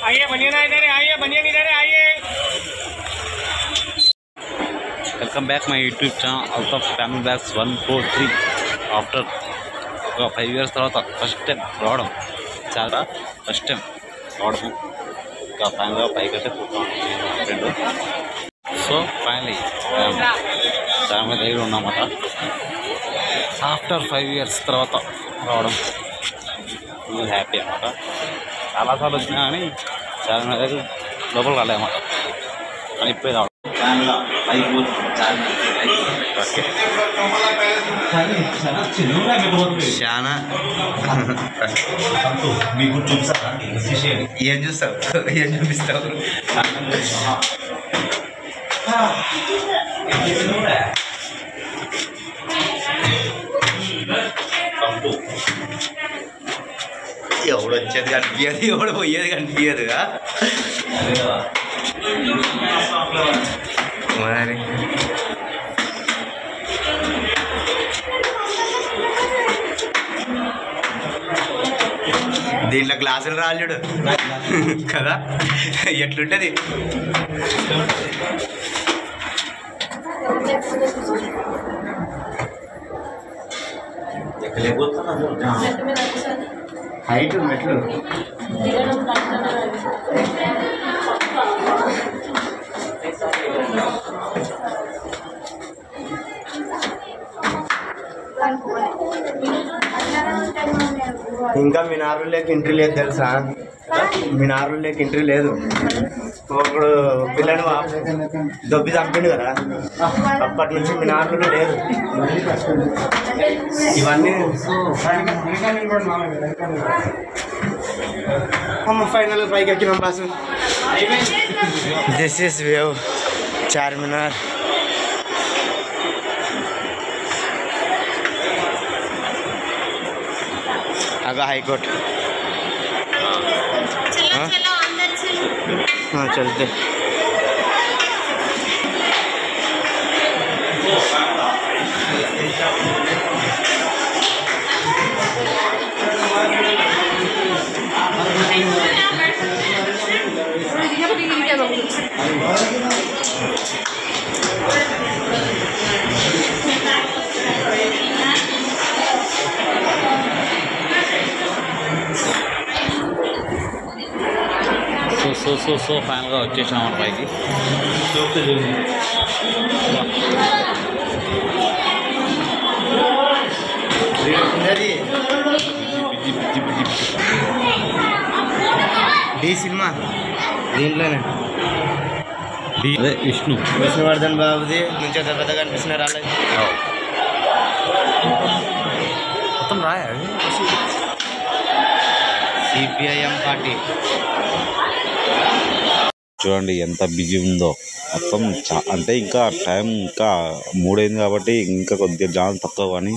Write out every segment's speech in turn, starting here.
आइए बनिए ना इधर आइए बनिए इधर आइए welcome back my YouTube channel out of family bags 143 after 5 years తర్వాత ఫస్ట్ టైం రావడం చాలా ఫస్ట్ టైం రావడం ఇంకా ఫైనల్గా పైకి అయితే ఫ్రెండ్ సో ఫైనలీ ఫ్యామిలీ దగ్గర ఉన్నామాట ఆఫ్టర్ 5 years తర్వాత రావడం ఫుల్ హ్యాపీ అన్నమాట చాలాసార్లు వచ్చినా కానీ చాలా దగ్గర లోపలికి రాలేదన్నమాట అని ఇప్పుడే రావడం చాలా మీకు చూపిస్తా ఏం చూస్తావు ఏం చూపిస్తావు ఎవడు వచ్చేది కనిపించదు ఎవడు పోయేది కనిపించదుగా మరి దీంట్లో గ్లాసులు రాళ్ళుడు కదా ఎట్లుంటది హైట్ మెట్లు ఇంకా మినారుల్లోకి ఎంట్రీ లేదు తెలుసా మినారుల్లోకి ఎంట్రీ లేదు ఒకడు పిల్లని దొబ్బి చంపిండు కదా అప్పటి నుంచి మినారులు లేదు ఇవన్నీ ఫైనల్ పైకి ఎక్కినాం boss this is view Charminar आगा हाई कोर्ट चलो अंदर चलो हाँ चलते సో ఫైనల్గా వచ్చేసాం అన్నమాట పైకి डी సినిమా దీంట్లోనే అదే విష్ణువర్ధన్ బాబుది నుంచి పెద్దగా కనిపిస్తున్నారు అలాగే మొత్తం రాయా సిపిఐఎం పార్టీ చూడండి ఎంత బిజీ ఉందో మొత్తం అంటే ఇంకా టైం ఇంకా 3 అయింది కాబట్టి ఇంకా కొద్దిగా జనం తక్కువ కానీ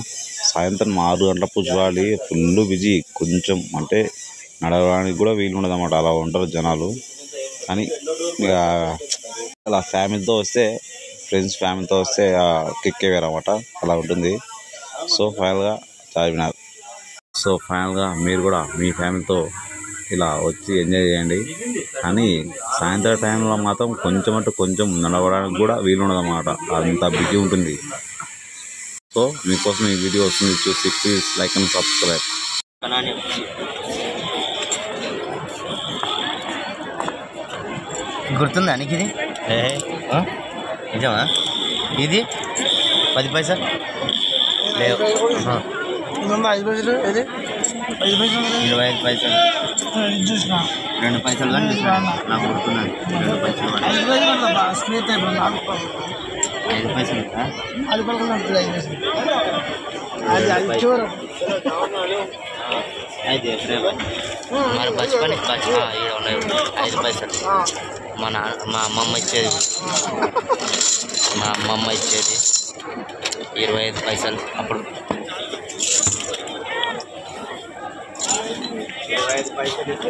సాయంత్రం 6 గంటలకు చూడాలి ఫుల్ బిజీ కొంచెం అంటే నడవడానికి కూడా వీలు ఉండదు అన్నమాట అలా ఉంటారు జనాలు కానీ ఇక అలా ఫ్యామిలీతో వస్తే ఫ్రెండ్స్ ఫ్యామిలీతో వస్తే కిక్కే వేరన్నమాట అలా ఉంటుంది సో ఫైనల్గా చార్మినార్ సో ఫైనల్గా మీరు కూడా మీ ఫ్యామిలీతో ఇలా వచ్చి ఎంజాయ్ చేయండి కానీ సాయంత్రం టైంలో మాత్రం కొంచెం అంటే కొంచెం నడవడానికి కూడా వీలు ఉండదు అన్నమాట అంత బిజీ ఉంటుంది సో మీకోసం ఈ వీడియో వస్తుంది చూసి ప్లీజ్ లైక్ అండ్ సబ్స్క్రైబ్ గుర్తుందా నీకు ఇది నిజమా ఇది 10 పైసలు లేవు 25 పైసలు 2 పైసలు కానీ నాకు గుర్తున్నది 2 పైసలు 5 పైసలు అయితే మరి బచ్పన్ ఉన్నాయి 5 పైసలు మా అమ్మమ్మ ఇచ్చేది 25 పైసలు అప్పుడు 25 పైసలు ఇస్తే